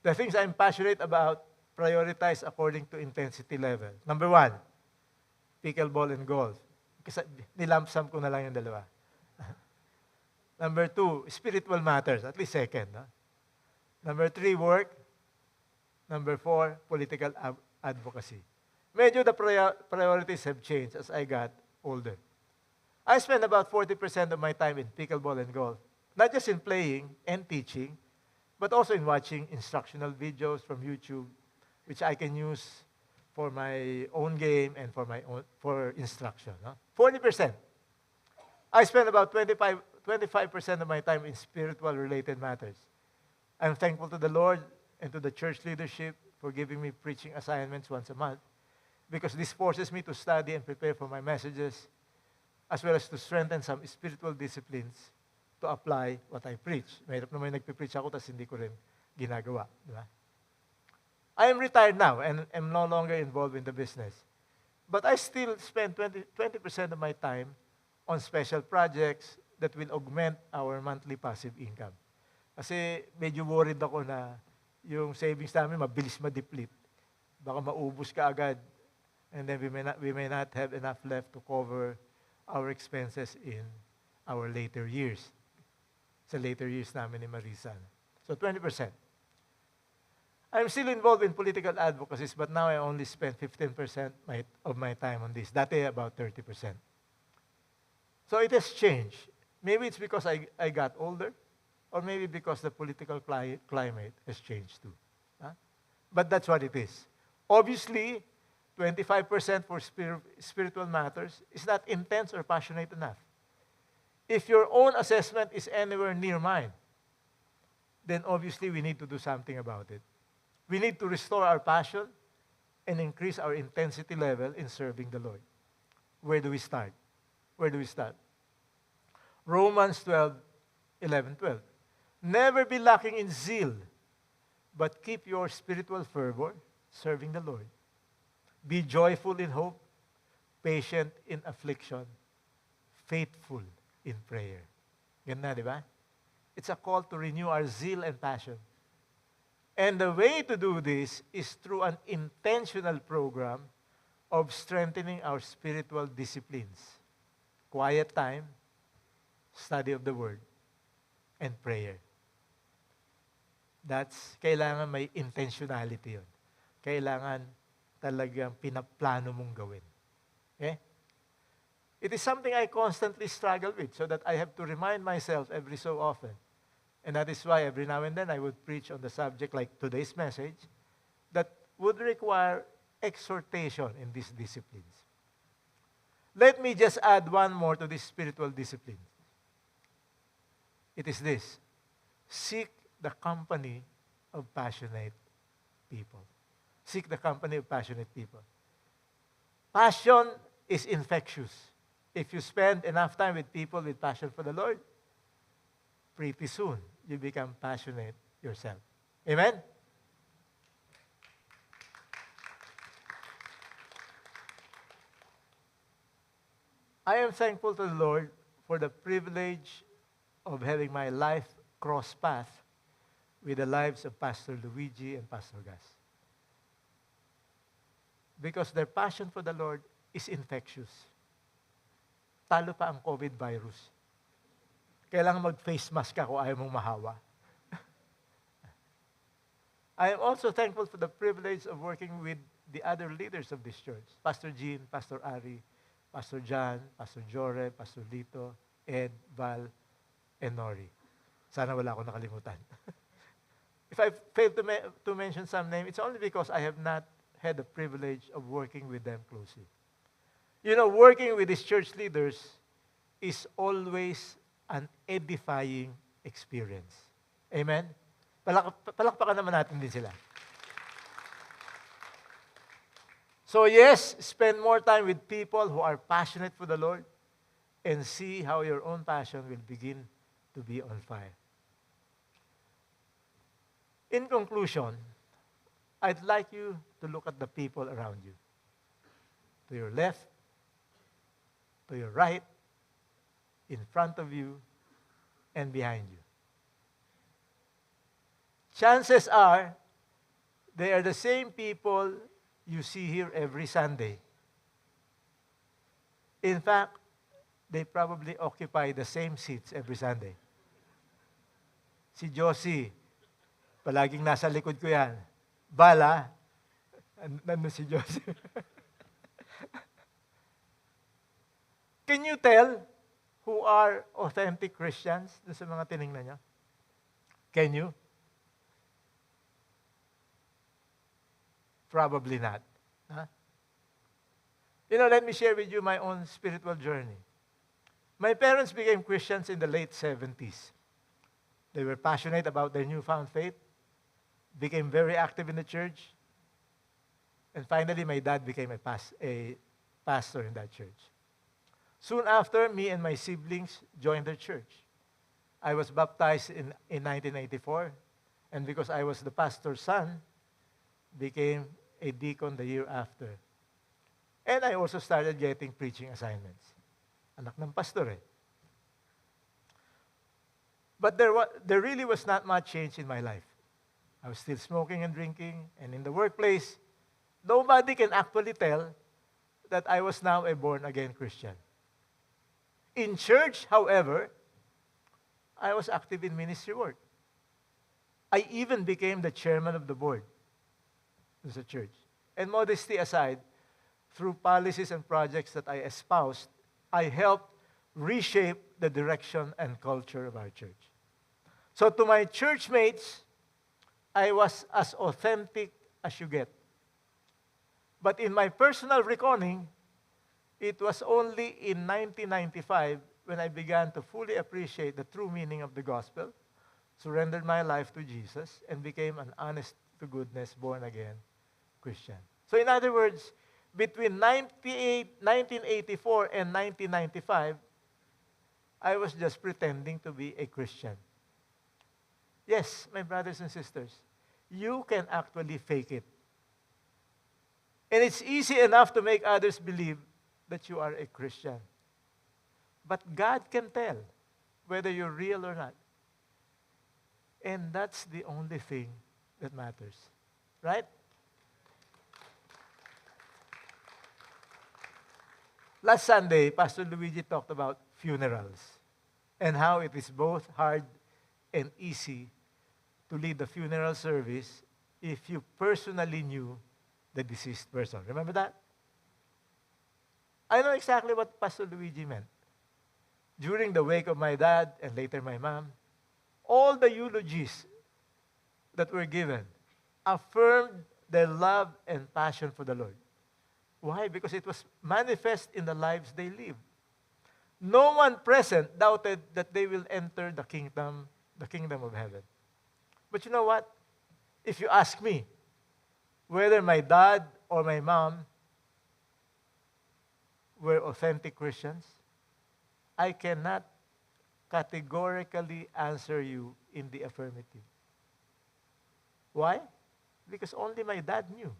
The things I'm passionate about, prioritize according to intensity level. Number 1, pickleball and golf. Kasi nilampsam ko na lang yung dalawa. Number 2, spiritual matters, at least second. No? Number 3, work. Number 4, political advocacy. Medyo the priorities have changed as I got older. I spend about 40% of my time in pickleball and golf, not just in playing and teaching, but also in watching instructional videos from YouTube, which I can use for my own game and for instruction. No? 40%. I spend about 25% of my time in spiritual-related matters. I'm thankful to the Lord and to the church leadership for giving me preaching assignments once a month, because this forces me to study and prepare for my messages, as well as to strengthen some spiritual disciplines to apply what I preach. Mahirap naman nagpipreach ako, tas hindi ko rin ginagawa. Di ba? I am retired now and am no longer involved in the business. But I still spend 20% of my time on special projects that will augment our monthly passive income. Kasi medyo worried ako na yung savings namin mabilis ma-deplete. Baka maubos ka agad. And then we may not have enough left to cover our expenses in our later years. Sa later years namin ni Marisa. So 20%. I'm still involved in political advocacies, but now I only spend 15% of my time on this. Dati about 30%. So it has changed. Maybe it's because I got older, or maybe because the political climate has changed too. Huh? But that's what it is. Obviously, 25% for spiritual matters is not intense or passionate enough. If your own assessment is anywhere near mine, then obviously we need to do something about it. We need to restore our passion and increase our intensity level in serving the Lord. Where do we start? Where do we start? Romans 12:11-12. Never be lacking in zeal, but keep your spiritual fervor serving the Lord. Be joyful in hope, patient in affliction, faithful in prayer. Ganda, di ba? It's a call to renew our zeal and passion. And the way to do this is through an intentional program of strengthening our spiritual disciplines. Quiet time, study of the Word, and prayer. Kailangan may intentionality yun. Kailangan talagang pinaplano mong gawin. Okay? It is something I constantly struggle with, so that I have to remind myself every so often. And that is why every now and then I would preach on the subject like today's message that would require exhortation in these disciplines. Let me just add one more to this spiritual discipline. It is this: seek the company of passionate people. Seek the company of passionate people. Passion is infectious. if you spend enough time with people with passion for the Lord, pretty soon you become passionate yourself. Amen? I am thankful to the Lord for the privilege of having my life cross path with the lives of Pastor Luigi and Pastor Gus. Because their passion for the Lord is infectious. Talo pa ang COVID virus. Kailangan mag-face mask ka kung ayaw mong mahawa. I am also thankful for the privilege of working with the other leaders of this church. Pastor Jean, Pastor Ari, Pastor John, Pastor Jore, Pastor Lito, Ed, Val, and Nori. Sana wala akong nakalimutan. If I failed to mention some name, it's only because I have not had the privilege of working with them closely. You know, working with these church leaders is always an edifying experience. Amen? Palakpakan naman natin din sila. So yes, spend more time with people who are passionate for the Lord and see how your own passion will begin to be on fire. In conclusion, I'd like you to look at the people around you. To your left, to your right, in front of you, and behind you. Chances are, they are the same people you see here every Sunday. In fact, they probably occupy the same seats every Sunday. Si Josie, palaging nasa likod ko yan. Bala, nandun si Josie. Can you tell who are authentic Christians doon sa mga tinignan niya? Can you? Probably not. Huh? You know, let me share with you my own spiritual journey. My parents became Christians in the late 70s. They were passionate about their newfound faith, became very active in the church, and finally my dad became a pastor in that church. Soon after, me and my siblings joined the church. I was baptized in 1984, and because I was the pastor's son, became a deacon the year after. And I also started getting preaching assignments. Anak ng pastor eh. But there really was not much change in my life. I was still smoking and drinking, and in the workplace, nobody can actually tell that I was now a born-again Christian. In church, however, I was active in ministry work. I even became the chairman of the board of the church. And modesty aside, through policies and projects that I espoused, I helped reshape the direction and culture of our church. So to my church mates, I was as authentic as you get. But in my personal reckoning, it was only in 1995 when I began to fully appreciate the true meaning of the gospel, surrendered my life to Jesus, and became an honest-to-goodness, born-again Christian. So in other words, between 1984 and 1995, I was just pretending to be a Christian. Yes, my brothers and sisters, you can actually fake it. And it's easy enough to make others believe that you are a Christian. But God can tell whether you're real or not. And that's the only thing that matters. Right? Last Sunday, Pastor Luigi talked about funerals and how it is both hard and easy to lead the funeral service if you personally knew the deceased person. Remember that? I know exactly what Pastor Luigi meant. During the wake of my dad and later my mom, all the eulogies that were given affirmed their love and passion for the Lord. Why? Because it was manifest in the lives they lived. No one present doubted that they will enter the kingdom of heaven. But you know what? If you ask me whether my dad or my mom were authentic Christians, I cannot categorically answer you in the affirmative. Why? Because only my dad knew.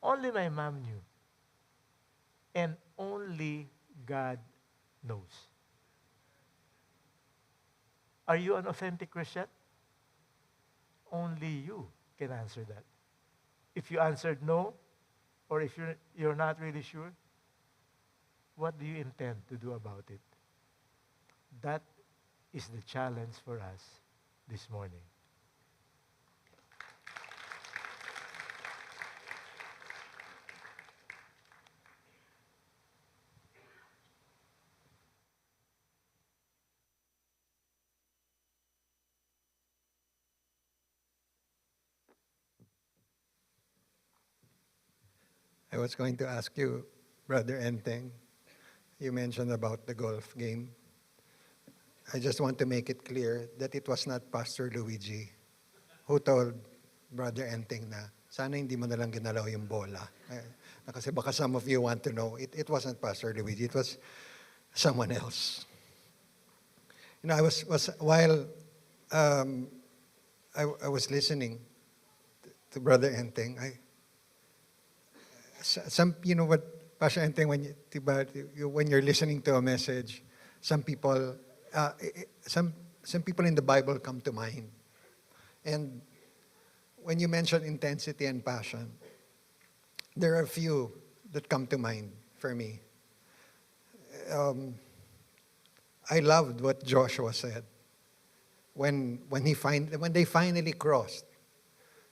Only my mom knew. And only God knows. Are you an authentic Christian? Only you can answer that. If you answered no, or if you're not really sure, what do you intend to do about it? That is the challenge for us this morning. I was going to ask you, Brother Enteng, you mentioned about the golf game. I just want to make it clear that it was not Pastor Luigi who told Brother Enteng na, sana hindi mo nalang ginalaw yung bola. Kasi baka some of you want to know, it wasn't Pastor Luigi, it was someone else. You know, while I was listening to Brother Enteng, you know what, Pastor Enteng, when you're listening to a message, some people in the Bible come to mind. And when you mention intensity and passion, there are a few that come to mind for me. I loved what Joshua said when they finally crossed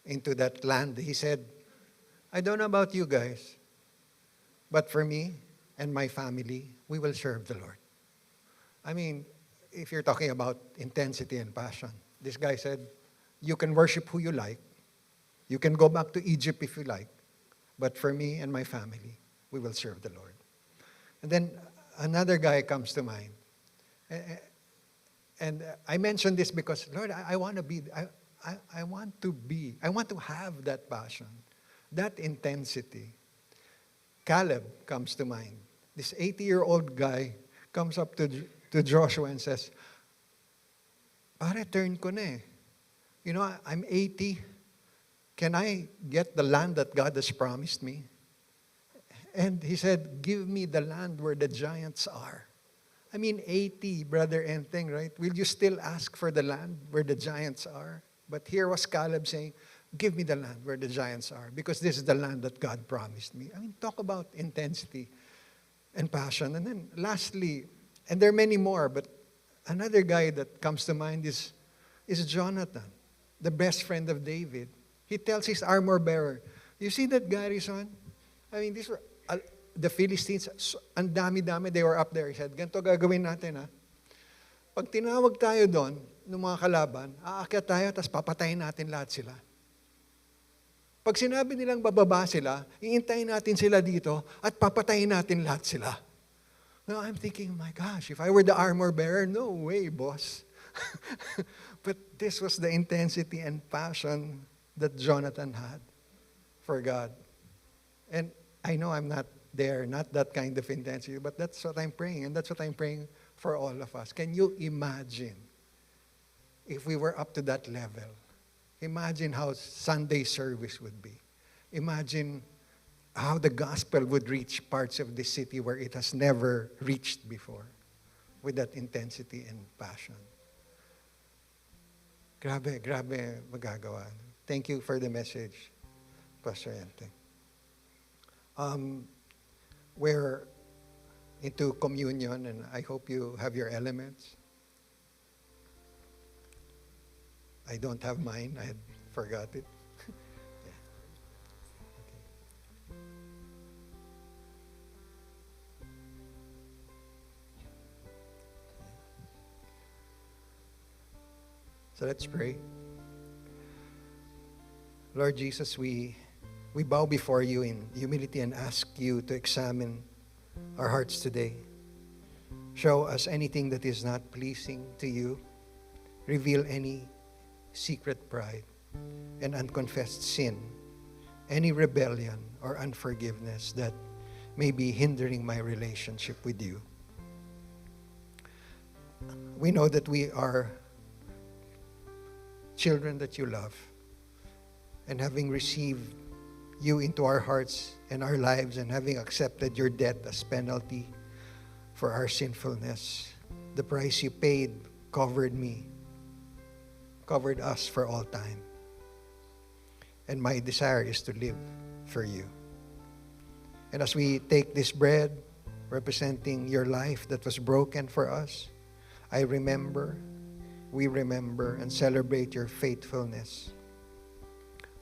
into that land. He said, I don't know about you guys, but for me and my family, we will serve the Lord. I mean, if you're talking about intensity and passion, this guy said, you can worship who you like. You can go back to Egypt if you like. But for me and my family, we will serve the Lord. And then another guy comes to mind. And I mentioned this because, Lord, I want to have that passion, that intensity. Caleb comes to mind. This 80-year-old guy comes up to Joshua and says, pare, turn ko na eh. You know, I'm 80. Can I get the land that God has promised me? And he said, give me the land where the giants are. I mean, 80, Brother Enteng, right? Will you still ask for the land where the giants are? But here was Caleb saying, give me the land where the giants are, because this is the land that God promised me. I mean, talk about intensity and passion. And then lastly, and there are many more, but another guy that comes to mind is Jonathan, the best friend of David. He tells his armor bearer, you see that garrison? I mean, these were the Philistines, ang dami-dami, they were up there. He said, ganito gagawin natin, ha? Pag tinawag tayo doon, ng mga kalaban, aakyat tayo, tapos papatayin natin lahat sila. Pag sinabi nilang bababa sila, iintayin natin sila dito, at papatayin natin lahat sila. Now, I'm thinking, my gosh, if I were the armor bearer, no way, boss. But this was the intensity and passion that Jonathan had for God. And I know I'm not there, not that kind of intensity, but that's what I'm praying, and that's what I'm praying for all of us. Can you imagine if we were up to that level? Imagine how Sunday service would be. Imagine how the gospel would reach parts of the city where it has never reached before with that intensity and passion. Grabe magagawa. Thank you for the message, Pastor Enteng. We're into communion, and I hope you have your elements. I don't have mine. I had forgot it. Yeah. Okay. So let's pray. Lord Jesus, we bow before you in humility and ask you to examine our hearts today. Show us anything that is not pleasing to you. Reveal any secret pride and unconfessed sin, any rebellion or unforgiveness that may be hindering my relationship with you. we know that we are children that you love. And having received you into our hearts and our lives, and having accepted your death as penalty for our sinfulness, the price you paid covered me, covered us for all time. And my desire is to live for you. And as we take this bread, representing your life that was broken for us, we remember and celebrate your faithfulness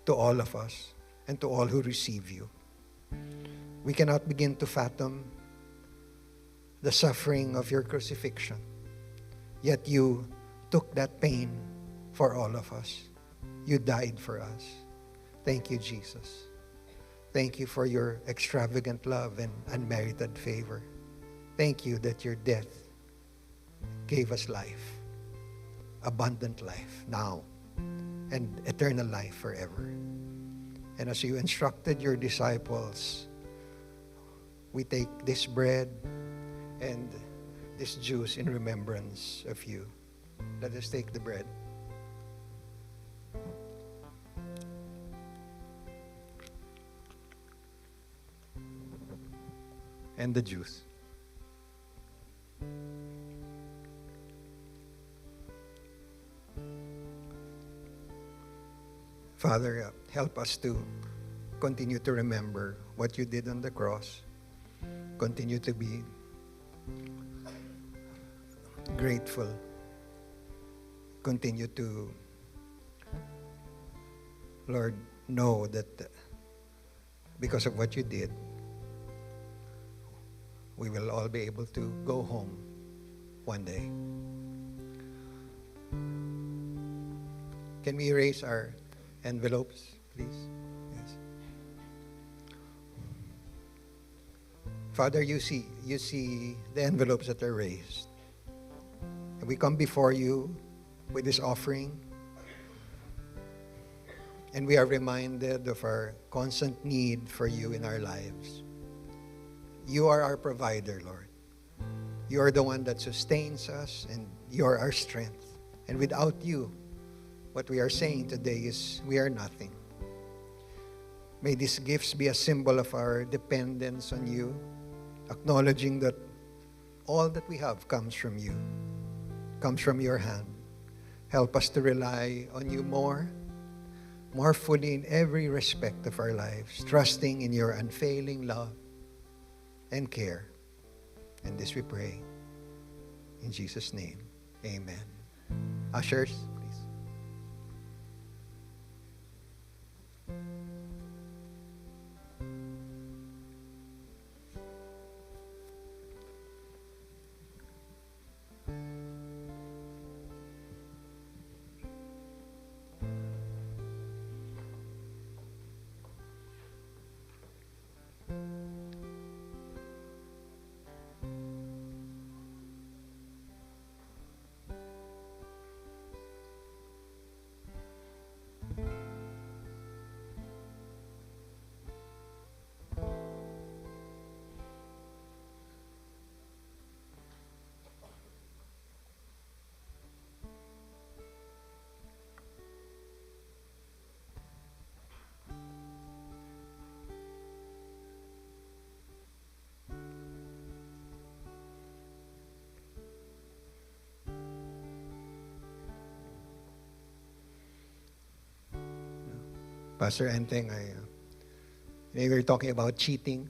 to all of us and to all who receive you. We cannot begin to fathom the suffering of your crucifixion, yet you took that pain for all of us. You died for us. Thank you, Jesus. Thank you for your extravagant love and unmerited favor. Thank you that your death gave us life, abundant life now, and eternal life forever. And as you instructed your disciples, we take this bread and this juice in remembrance of you. Let us take the bread. And the juice. Father, help us to continue to remember what you did on the cross. Continue to be grateful. Continue to, Lord, know that because of what you did, we will all be able to go home one day. Can we raise our envelopes, please? Yes. Father, you see the envelopes that are raised. And we come before you with this offering, and we are reminded of our constant need for you in our lives. You are our provider, Lord. You are the one that sustains us, and you are our strength. And without you, what we are saying today is we are nothing. May these gifts be a symbol of our dependence on you, acknowledging that all that we have comes from you, comes from your hand. Help us to rely on you more fully in every respect of our lives, trusting in your unfailing love and care. And this we pray in Jesus' name. Amen. Ushers, please. Pastor Enteng, we were talking about cheating.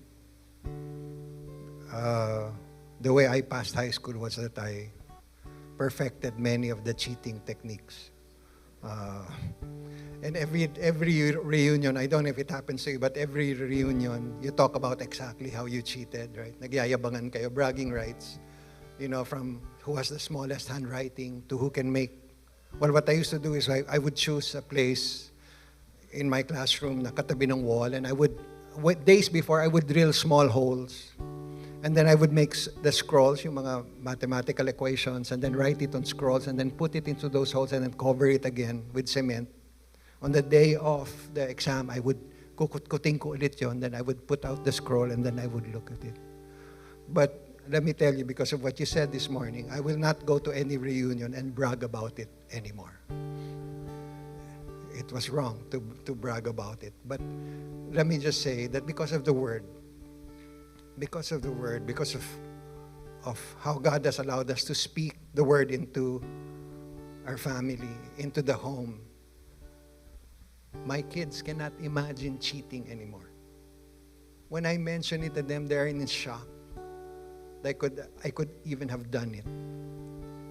The way I passed high school was that I perfected many of the cheating techniques. And every reunion, I don't know if it happens to you, but every reunion, you talk about exactly how you cheated, right? Nagyayabangan kayo, bragging rights. You know, from who has the smallest handwriting to who can make. Well, what I used to do is I would choose a place in my classroom na katabi ng wall, and days before, I would drill small holes. And then I would make the scrolls, yung mga mathematical equations, and then write it on scrolls, and then put it into those holes, and then cover it again with cement. On the day of the exam, I would kukut-kuting ko ulit yun, then I would put out the scroll, and then I would look at it. But let me tell you, because of what you said this morning, I will not go to any reunion and brag about it anymore. It was wrong to brag about it. But let me just say that because of the Word, because of how God has allowed us to speak the Word into our family, into the home, my kids cannot imagine cheating anymore. When I mention it to them, they're in shock. I could even have done it.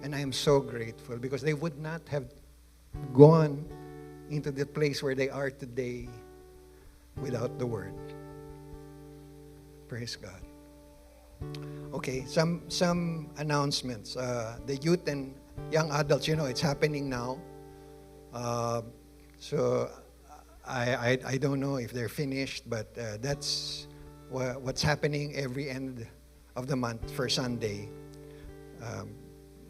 And I am so grateful because they would not have gone into the place where they are today without the Word. Praise God. Okay, some announcements. The youth and young adults, it's happening now. So I don't know if they're finished, but that's what's happening every end of the month for Sunday.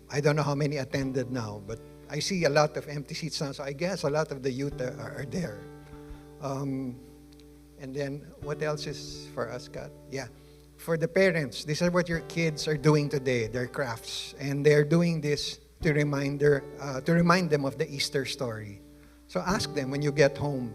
I don't know how many attended now, but I see a lot of empty seats now, so I guess a lot of the youth are there. And then what else is for us, God? Yeah, for the parents, this is what your kids are doing today, their crafts, and they're doing this to remind them of the Easter story. So ask them when you get home.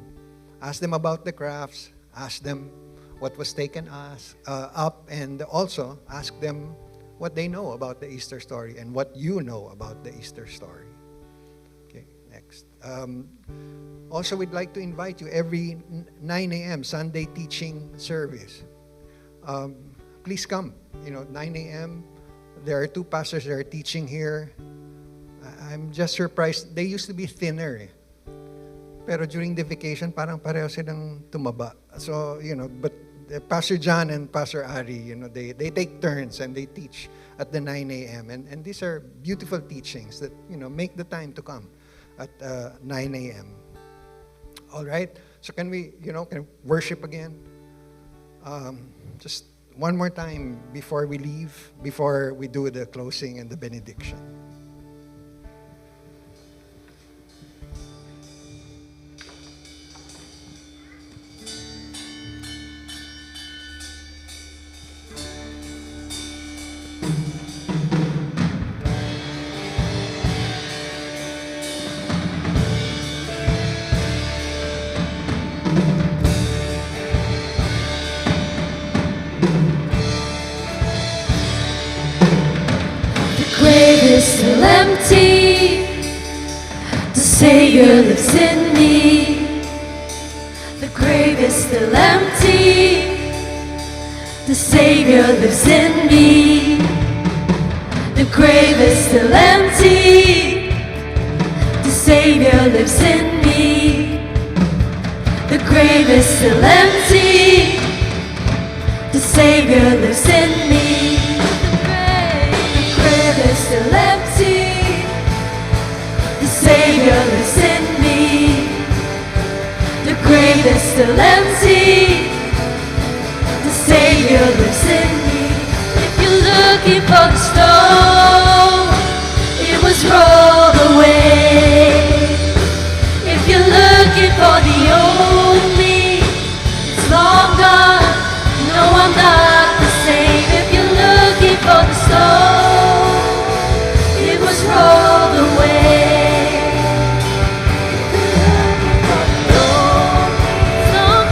Ask them about the crafts. Ask them what was taken up, and also ask them what they know about the Easter story and what you know about the Easter story. Okay, next. Also, we'd like to invite you every 9 a.m. Sunday teaching service. Please come. 9 a.m. There are 2 pastors that are teaching here. I'm just surprised. They used to be thinner. Pero during the vacation, parang pareho silang tumaba. So, but Pastor John and Pastor Ari, they take turns and they teach at the 9 a.m. And these are beautiful teachings that, make the time to come at 9 a.m. All right? So can we worship again? Just one more time before we leave, before we do the closing and the benediction. Still empty. The Savior lives in me. The grave is still empty. The Savior lives in me. The grave is still empty. The Savior lives in me. The grave is still empty. The Savior lives in me. Is still empty. The Savior lives in me. The grave is still empty. The Savior lives in me. If you're looking for the stone, it was rolled away. If you're looking for the old me, it's long gone. No, I'm not the same. If you're looking for the stone, rolled away. Long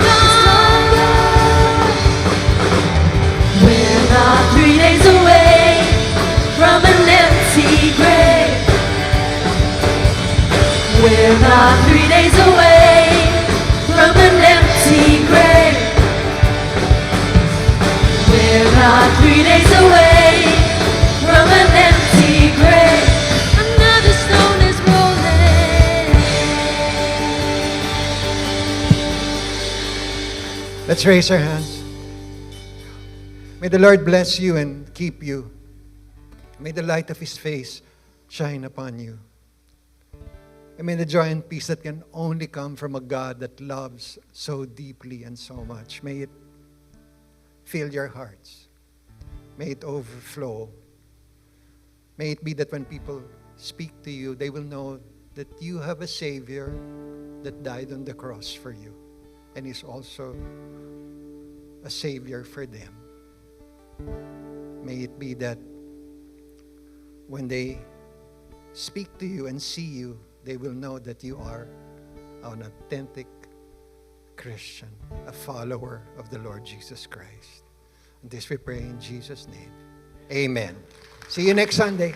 gone. We're not 3 days away from an empty grave. We're not 3 days away from an empty grave. We're not 3 days away from an empty grave. Another stone is rolling. Let's raise our hands. May the Lord bless you and keep you. May the light of His face shine upon you. And may the joy and peace that can only come from a God that loves so deeply and so much, may it fill your hearts. May it overflow. May it be that when people speak to you, they will know that you have a Savior that died on the cross for you and is also a Savior for them. May it be that when they speak to you and see you, they will know that you are an authentic Christian, a follower of the Lord Jesus Christ. And this we pray in Jesus' name. Amen. See you next Sunday.